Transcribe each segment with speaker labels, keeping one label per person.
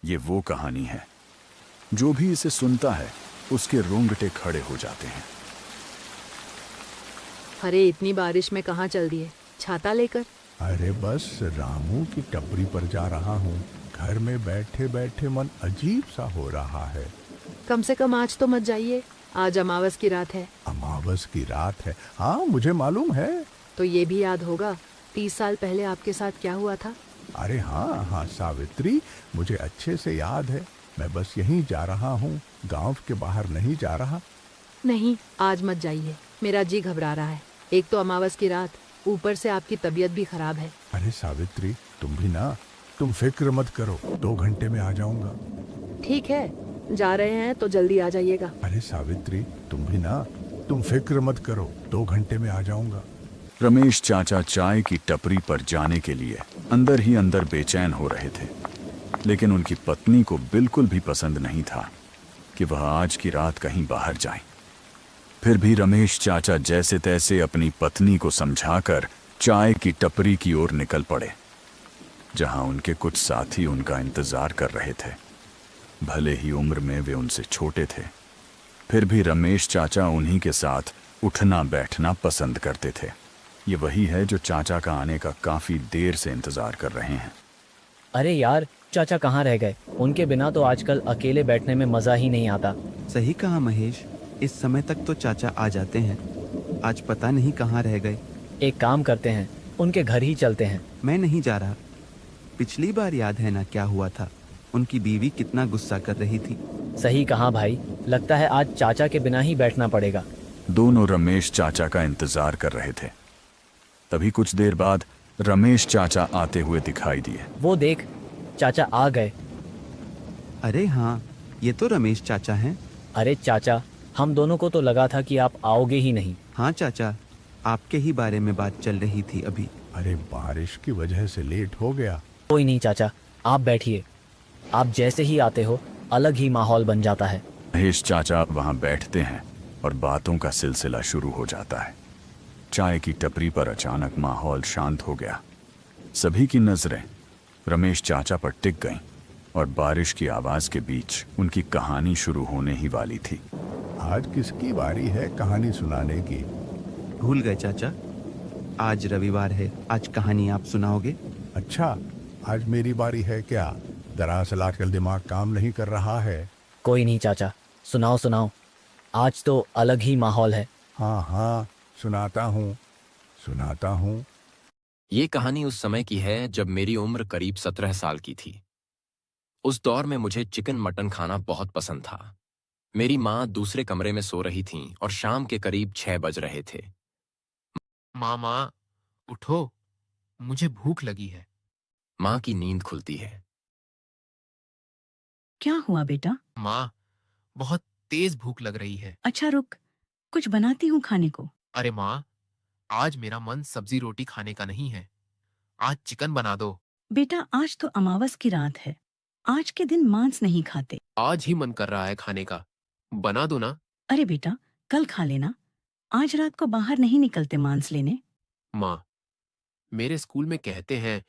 Speaker 1: ये वो कहानी है जो भी इसे सुनता है उसके रोंगटे खड़े हो जाते हैं।
Speaker 2: अरे इतनी बारिश में कहाँ चल दिए, छाता लेकर?
Speaker 3: अरे बस रामू की टपरी पर जा रहा हूँ। घर में बैठे बैठे मन अजीब सा हो रहा है।
Speaker 2: कम से कम आज तो मत जाइए, आज अमावस की रात है।
Speaker 3: अमावस की रात है? हाँ मुझे मालूम है।
Speaker 2: तो ये भी याद होगा 30 साल पहले आपके साथ क्या हुआ था।
Speaker 3: अरे हाँ हाँ सावित्री, मुझे अच्छे से याद है। मैं बस यहीं जा रहा हूँ, गांव के बाहर नहीं जा रहा।
Speaker 2: नहीं, आज मत जाइए, मेरा जी घबरा रहा है। एक तो अमावस की रात, ऊपर से आपकी तबीयत भी खराब है।
Speaker 3: अरे सावित्री तुम भी ना, तुम फिक्र मत करो, 2 घंटे में आ जाऊंगा।
Speaker 2: ठीक है, जा रहे हैं तो जल्दी आ जाइएगा।
Speaker 3: अरे सावित्री तुम भी ना, तुम फिक्र मत करो, 2 घंटे में आ जाऊंगा।
Speaker 1: रमेश चाचा चाय की टपरी पर जाने के लिए अंदर ही अंदर बेचैन हो रहे थे, लेकिन उनकी पत्नी को बिल्कुल भी पसंद नहीं था कि वह आज की रात कहीं बाहर जाए। फिर भी रमेश चाचा जैसे तैसे अपनी पत्नी को समझाकर चाय की टपरी की ओर निकल पड़े, जहां उनके कुछ साथी उनका इंतजार कर रहे थे। भले ही उम्र में वे उनसे छोटे थे, फिर भी रमेश चाचा उन्हीं के साथ उठना बैठना पसंद करते थे। ये वही है जो चाचा का आने का काफी देर से इंतजार कर रहे हैं।
Speaker 4: अरे यार, चाचा कहाँ रह गए? उनके बिना तो आजकल अकेले बैठने में मज़ा ही नहीं आता।
Speaker 5: सही कहा महेश, इस समय तक तो चाचा आ जाते हैं, आज पता नहीं कहाँ रह गए।
Speaker 4: एक काम करते हैं, उनके घर ही चलते हैं।
Speaker 5: मैं नहीं जा रहा। पिछली बार याद है ना क्या हुआ था, उनकी बीवी कितना गुस्सा कर रही थी।
Speaker 4: सही कहा भाई, लगता है आज चाचा के बिना ही बैठना पड़ेगा।
Speaker 1: दोनों रमेश चाचा का इंतजार कर रहे थे। तभी कुछ देर बाद रमेश चाचा आते हुए दिखाई दिए।
Speaker 4: वो देख, चाचा आ गए।
Speaker 5: अरे हाँ, ये तो रमेश चाचा हैं।
Speaker 4: अरे चाचा, हम दोनों को तो लगा था कि आप आओगे ही नहीं।
Speaker 5: हाँ चाचा, आपके ही बारे में बात चल रही थी अभी।
Speaker 3: अरे बारिश की वजह से लेट हो गया।
Speaker 4: कोई नहीं चाचा, आप बैठिए। आप जैसे ही आते हो अलग ही माहौल बन जाता है।
Speaker 1: महेश चाचा वहां बैठते हैं और बातों का सिलसिला शुरू हो जाता है। चाय की टपरी पर अचानक माहौल शांत हो गया। सभी की नजरें रमेश चाचा पर टिक गईं और बारिश की आवाज के बीच उनकी कहानी शुरू होने ही वाली थी।
Speaker 3: आज किसकी बारी है कहानी सुनाने की?
Speaker 5: भूल गए चाचा, आज रविवार है, आज कहानी आप सुनाओगे।
Speaker 3: अच्छा, आज मेरी बारी है क्या? दरअसल आजकल दिमाग काम नहीं कर रहा है।
Speaker 4: कोई नहीं चाचा, सुनाओ सुनाओ, आज तो अलग ही माहौल है।
Speaker 3: हाँ हाँ, सुनाता हूँ।
Speaker 6: ये कहानी उस समय की है जब मेरी उम्र करीब 17 साल की थी। उस दौर में मुझे चिकन मटन खाना बहुत पसंद था। मेरी माँ दूसरे कमरे में सो रही थीं और शाम के करीब 6 बज रहे थे।
Speaker 7: माँ, उठो, मुझे भूख लगी है।
Speaker 6: माँ की नींद खुलती है।
Speaker 8: क्या हुआ बेटा?
Speaker 7: माँ, बहुत तेज भूख लग रही है।
Speaker 8: अच्छा रुक, कुछ बनाती हूँ खाने को।
Speaker 7: अरे माँ, आज मेरा मन सब्जी रोटी खाने का नहीं है, आज चिकन बना दो।
Speaker 8: बेटा आज तो अमावस की रात है, आज के दिन मांस नहीं खाते।
Speaker 7: आज ही मन कर रहा है खाने का, बना दो ना।
Speaker 8: अरे बेटा कल खा लेना, आज रात को बाहर नहीं निकलते मांस लेने।
Speaker 7: माँ, मेरे स्कूल में कहते हैं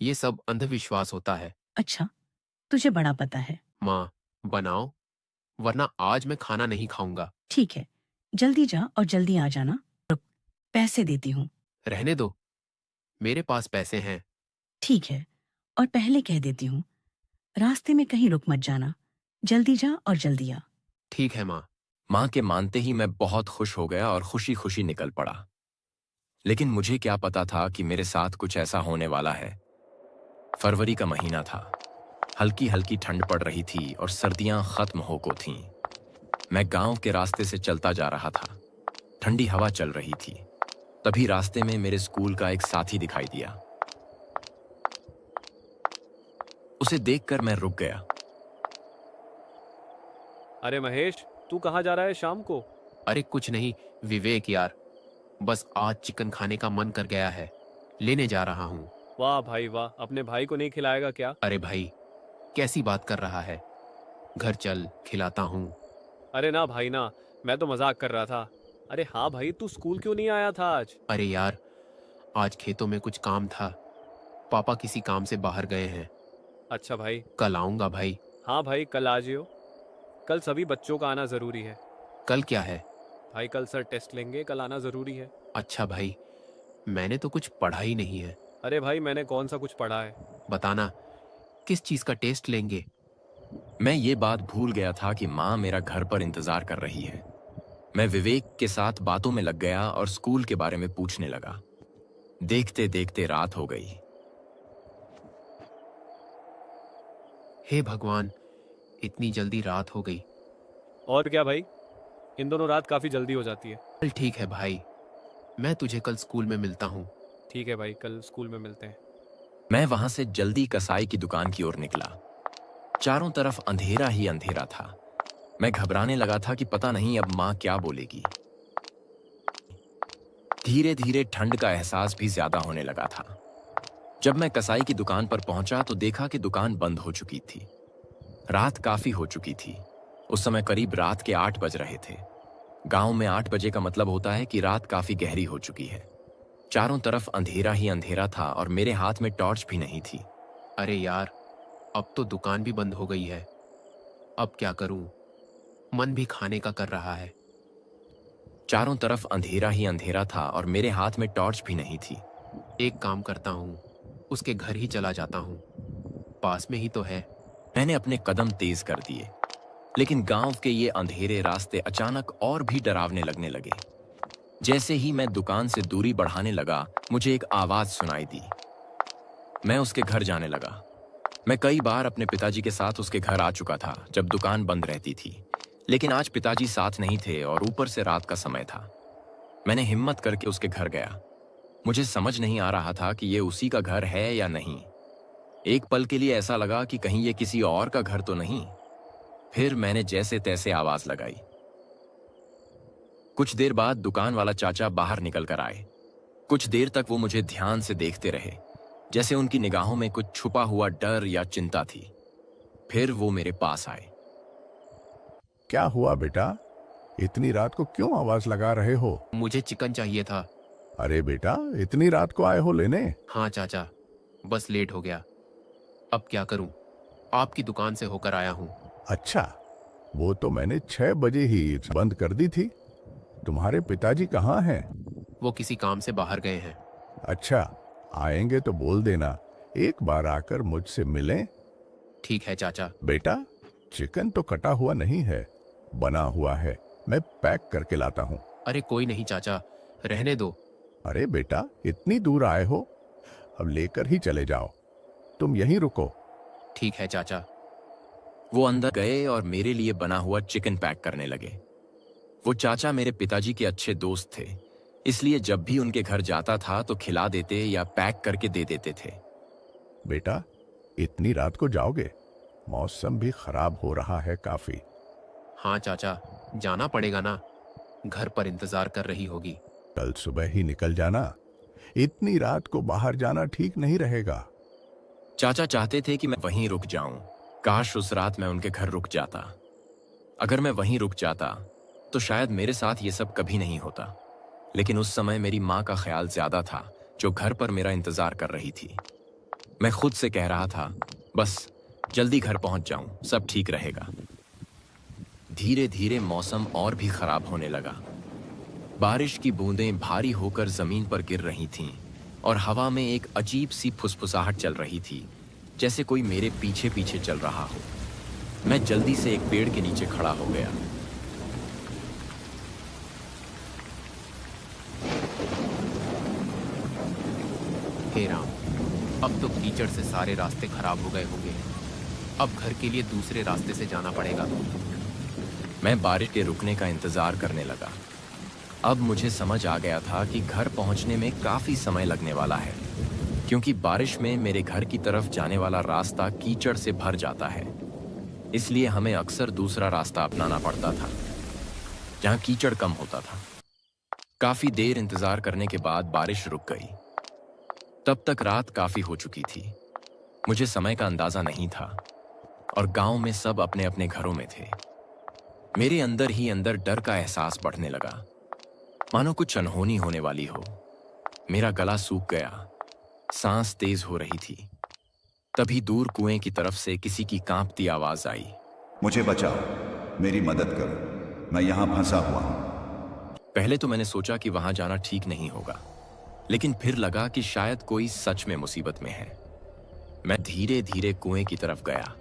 Speaker 7: ये सब अंधविश्वास होता है।
Speaker 8: अच्छा, तुझे बड़ा पता है।
Speaker 7: माँ, बनाओ, वरना आज मैं खाना नहीं खाऊंगा।
Speaker 8: ठीक है, जल्दी जा और जल्दी आ जाना। रुक, पैसे देती हूँ।
Speaker 7: रहने दो, मेरे पास पैसे हैं।
Speaker 8: ठीक है, और पहले कह देती हूँ, रास्ते में कहीं रुक मत जाना, जल्दी जा और जल्दी आ।
Speaker 7: ठीक है माँ।
Speaker 6: माँ के मानते ही मैं बहुत खुश हो गया और खुशी खुशी निकल पड़ा। लेकिन मुझे क्या पता था कि मेरे साथ कुछ ऐसा होने वाला है। फरवरी का महीना था, हल्की हल्की ठंड पड़ रही थी और सर्दियां खत्म हो को थीं। मैं गांव के रास्ते से चलता जा रहा था, ठंडी हवा चल रही थी। तभी रास्ते में मेरे स्कूल का एक साथी दिखाई दिया। उसे देखकर मैं रुक गया।
Speaker 9: अरे महेश, तू कहाँ जा रहा है शाम को?
Speaker 7: अरे कुछ नहीं विवेक यार, बस आज चिकन खाने का मन कर गया है, लेने जा रहा हूँ।
Speaker 9: वाह भाई वाह, अपने भाई को नहीं खिलाएगा क्या?
Speaker 7: अरे भाई, कैसी बात कर रहा है, घर चल खिलाता हूँ।
Speaker 9: अरे ना भाई ना, मैं तो मजाक कर रहा था। अरे हाँ भाई, तू स्कूल क्यों नहीं आया था आज?
Speaker 7: अरे यार, आज खेतों में कुछ काम था, पापा किसी काम से बाहर गए हैं,
Speaker 9: अच्छा भाई।
Speaker 7: कल आऊंगा भाई।
Speaker 9: हाँ भाई, कल आ जियो। कल सभी बच्चों का आना ज़रूरी है।
Speaker 7: कल क्या है?
Speaker 9: भाई कल सर टेस्ट लेंगे, कल आना ज़रूरी है।
Speaker 7: अच्छा भाई, मैंने तो कुछ पढ़ा ही नहीं है।
Speaker 9: अरे भाई, मैंने कौन सा कुछ पढ़ा है।
Speaker 7: बताना, किस चीज का टेस्ट लेंगे?
Speaker 6: मैं ये बात भूल गया था कि माँ मेरा घर पर इंतजार कर रही है। मैं विवेक के साथ बातों में लग गया और स्कूल के बारे में पूछने लगा। देखते देखते रात हो गई।
Speaker 7: हे भगवान, इतनी जल्दी रात हो गई।
Speaker 9: और क्या भाई, इन दोनों रात काफ़ी जल्दी हो जाती है।
Speaker 7: चल ठीक है भाई, मैं तुझे कल स्कूल में मिलता हूँ।
Speaker 9: ठीक है भाई, कल स्कूल में मिलते हैं।
Speaker 6: मैं वहां से जल्दी कसाई की दुकान की ओर निकला। चारों तरफ अंधेरा ही अंधेरा था। मैं घबराने लगा था कि पता नहीं अब माँ क्या बोलेगी। धीरे धीरे ठंड का एहसास भी ज्यादा होने लगा था। जब मैं कसाई की दुकान पर पहुंचा तो देखा कि दुकान बंद हो चुकी थी। रात काफी हो चुकी थी। उस समय करीब रात के 8 बज रहे थे। गांव में 8 बजे का मतलब होता है कि रात काफी गहरी हो चुकी है। चारों तरफ अंधेरा ही अंधेरा था और मेरे हाथ में टॉर्च भी नहीं थी।
Speaker 7: अरे यार, अब तो दुकान भी बंद हो गई है। अब क्या करूं? मन भी खाने का कर रहा है।
Speaker 6: चारों तरफ अंधेरा ही अंधेरा था और मेरे हाथ में टॉर्च भी नहीं थी।
Speaker 7: एक काम करता हूँ, उसके घर ही चला जाता हूँ, पास में ही तो है।
Speaker 6: मैंने अपने कदम तेज कर दिए, लेकिन गांव के ये अंधेरे रास्ते अचानक और भी डरावने लगने लगे। जैसे ही मैं दुकान से दूरी बढ़ाने लगा, मुझे एक आवाज सुनाई दी। मैं उसके घर जाने लगा। मैं कई बार अपने पिताजी के साथ उसके घर आ चुका था जब दुकान बंद रहती थी, लेकिन आज पिताजी साथ नहीं थे और ऊपर से रात का समय था। मैंने हिम्मत करके उसके घर गया। मुझे समझ नहीं आ रहा था कि ये उसी का घर है या नहीं। एक पल के लिए ऐसा लगा कि कहीं ये किसी और का घर तो नहीं। फिर मैंने जैसे तैसे आवाज लगाई। कुछ देर बाद दुकान वाला चाचा बाहर निकल कर आए। कुछ देर तक वो मुझे ध्यान से देखते रहे, जैसे उनकी निगाहों में कुछ छुपा हुआ डर या चिंता थी। फिर वो मेरे पास आए।
Speaker 3: क्या हुआ बेटा, इतनी रात को क्यों आवाज लगा रहे हो?
Speaker 7: मुझे चिकन चाहिए था।
Speaker 3: अरे बेटा, इतनी रात को आए हो लेने?
Speaker 7: हाँ चाचा, बस लेट हो गया। अब क्या करूं? आपकी दुकान से होकर आया हूं।
Speaker 3: अच्छा, वो तो मैंने 6 बजे ही बंद कर दी थी। तुम्हारे पिताजी कहाँ हैं?
Speaker 7: वो किसी काम से बाहर गए हैं।
Speaker 3: अच्छा, आएंगे तो बोल देना, एक बार आकर मुझसे मिलें।
Speaker 7: ठीक है चाचा।
Speaker 3: बेटा, चिकन तो कटा हुआ नहीं है, बना हुआ है, मैं पैक करके लाता हूँ।
Speaker 7: अरे कोई नहीं चाचा, रहने दो।
Speaker 3: अरे बेटा, इतनी दूर आए हो, अब लेकर ही चले जाओ, तुम यहीं रुको।
Speaker 7: ठीक है चाचा।
Speaker 6: वो अंदर गए और मेरे लिए बना हुआ चिकन पैक करने लगे। वो चाचा मेरे पिताजी के अच्छे दोस्त थे, इसलिए जब भी उनके घर जाता था तो खिला देते या पैक करके दे देते थे।
Speaker 3: बेटा, इतनी रात को जाओगे? मौसम भी खराब हो रहा है काफी।
Speaker 7: हाँ चाचा, जाना पड़ेगा ना, घर पर इंतजार कर रही होगी।
Speaker 3: कल सुबह ही निकल जाना, इतनी रात को बाहर जाना ठीक नहीं रहेगा।
Speaker 6: चाचा चाहते थे कि मैं वहीं रुक जाऊं। काश उस रात मैं उनके घर रुक जाता। अगर मैं वहीं रुक जाता तो शायद मेरे साथ ये सब कभी नहीं होता। लेकिन उस समय मेरी माँ का ख्याल ज्यादा था, जो घर पर मेरा इंतजार कर रही थी। मैं खुद से कह रहा था, बस जल्दी घर पहुंच जाऊं, सब ठीक रहेगा। धीरे धीरे मौसम और भी खराब होने लगा। बारिश की बूंदें भारी होकर जमीन पर गिर रही थीं और हवा में एक अजीब सी फुसफुसाहट चल रही थी, जैसे कोई मेरे पीछे पीछे चल रहा हो। मैं जल्दी से एक पेड़ के नीचे खड़ा हो गया।
Speaker 7: हे राम, अब तो कीचड़ से सारे रास्ते खराब हो गए होंगे। अब घर के लिए दूसरे रास्ते से जाना पड़ेगा।
Speaker 6: मैं बारिश के रुकने का इंतजार करने लगा। अब मुझे समझ आ गया था कि घर पहुंचने में काफी समय लगने वाला है, क्योंकि बारिश में मेरे घर की तरफ जाने वाला रास्ता कीचड़ से भर जाता है। इसलिए हमें अक्सर दूसरा रास्ता अपनाना पड़ता था, जहां कीचड़ कम होता था। काफी देर इंतजार करने के बाद बारिश रुक गई। तब तक रात काफी हो चुकी थी। मुझे समय का अंदाजा नहीं था और गांव में सब अपने अपने घरों में थे। मेरे अंदर ही अंदर डर का एहसास बढ़ने लगा, मानो कुछ अनहोनी होने वाली हो। मेरा गला सूख गया, सांस तेज हो रही थी। तभी दूर कुएं की तरफ से किसी की कांपती आवाज आई।
Speaker 10: मुझे बचाओ, मेरी मदद करो, मैं यहाँ फंसा हुआ हूँ।
Speaker 6: पहले तो मैंने सोचा कि वहां जाना ठीक नहीं होगा, लेकिन फिर लगा कि शायद कोई सच में मुसीबत में है। मैं धीरे धीरे कुएं की तरफ गया।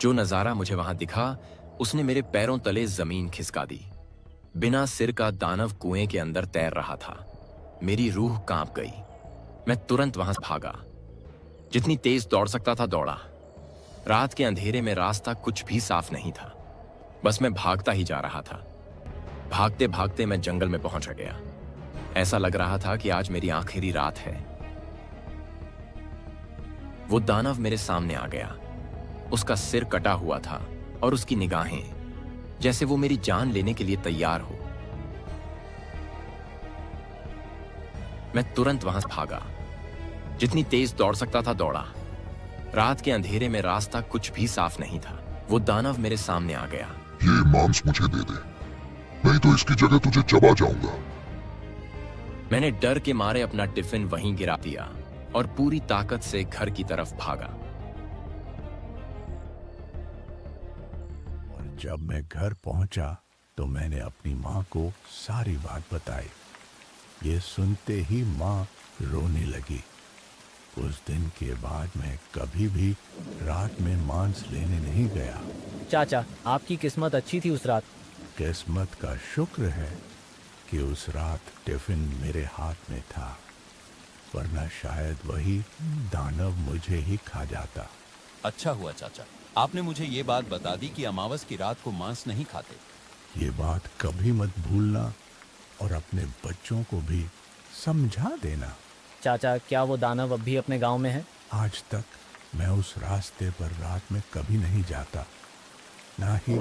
Speaker 6: जो नजारा मुझे वहां दिखा उसने मेरे पैरों तले जमीन खिसका दी। बिना सिर का दानव कुएं के अंदर तैर रहा था। मेरी रूह कांप गई। मैं तुरंत वहां से भागा। जितनी तेज दौड़ सकता था दौड़ा। रात के अंधेरे में रास्ता कुछ भी साफ नहीं था, बस मैं भागता ही जा रहा था। भागते भागते मैं जंगल में पहुंच गया। ऐसा लग रहा था कि आज मेरी आखिरी रात है। वो दानव मेरे सामने आ गया। उसका सिर कटा हुआ था और उसकी निगाहें जैसे वो मेरी जान लेने के लिए तैयार हो। मैं तुरंत वहां से भागा। जितनी तेज दौड़ सकता था दौड़ा। रात के अंधेरे में रास्ता कुछ भी साफ नहीं था। वो दानव मेरे सामने आ गया।
Speaker 11: ये मांस मुझे दे दे, नहीं तो इसकी जगह तुझे चबा जाऊंगा।
Speaker 6: मैंने डर के मारे अपना टिफिन वहीं गिरा दिया और पूरी ताकत से घर की तरफ भागा।
Speaker 3: और जब मैं घर पहुंचा तो मैंने अपनी माँ को सारी बात बताई। ये सुनते ही माँ रोने लगी। उस दिन के बाद मैं कभी भी रात में मांस लेने नहीं गया।
Speaker 4: चाचा, आपकी किस्मत अच्छी थी उस रात।
Speaker 3: किस्मत का शुक्र है कि उस रात टिफिन मेरे हाथ में था, वरना शायद वही दानव मुझे ही खा जाता।
Speaker 12: अच्छा हुआ चाचा, आपने मुझे ये बात बता दी कि अमावस की रात को मांस नहीं खाते।
Speaker 3: ये बात कभी मत भूलना और अपने बच्चों को भी समझा देना।
Speaker 4: चाचा, क्या वो दानव अब भी अपने गांव में है?
Speaker 3: आज तक मैं उस रास्ते पर रात में कभी नहीं जाता, ना ही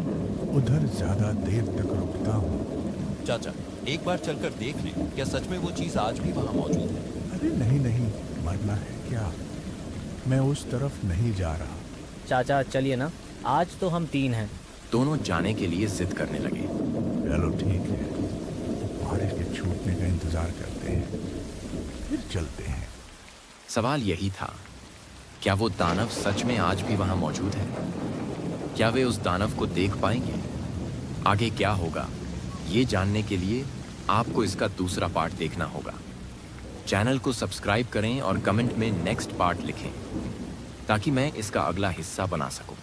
Speaker 3: उधर ज्यादा देर तक रुकता हूँ।
Speaker 12: चाचा, एक बार चलकर देख लें, क्या सच में वो चीज आज भी वहाँ मौजूद है?
Speaker 3: अरे नहीं नहीं, मरना है क्या? मैं उस तरफ नहीं जा रहा।
Speaker 4: चाचा चलिए ना, आज तो हम 3 हैं।
Speaker 6: दोनों जाने के लिए जिद करने लगे।
Speaker 3: चलो ठीक है, बारिश के छूटने का इंतजार करते हैं, फिर चलते हैं।
Speaker 6: सवाल यही था, क्या वो दानव सच में आज भी वहां मौजूद है? क्या वे उस दानव को देख पाएंगे? आगे क्या होगा, ये जानने के लिए आपको इसका दूसरा पार्ट देखना होगा। चैनल को सब्सक्राइब करें और कमेंट में नेक्स्ट पार्ट लिखें ताकि मैं इसका अगला हिस्सा बना सकूं।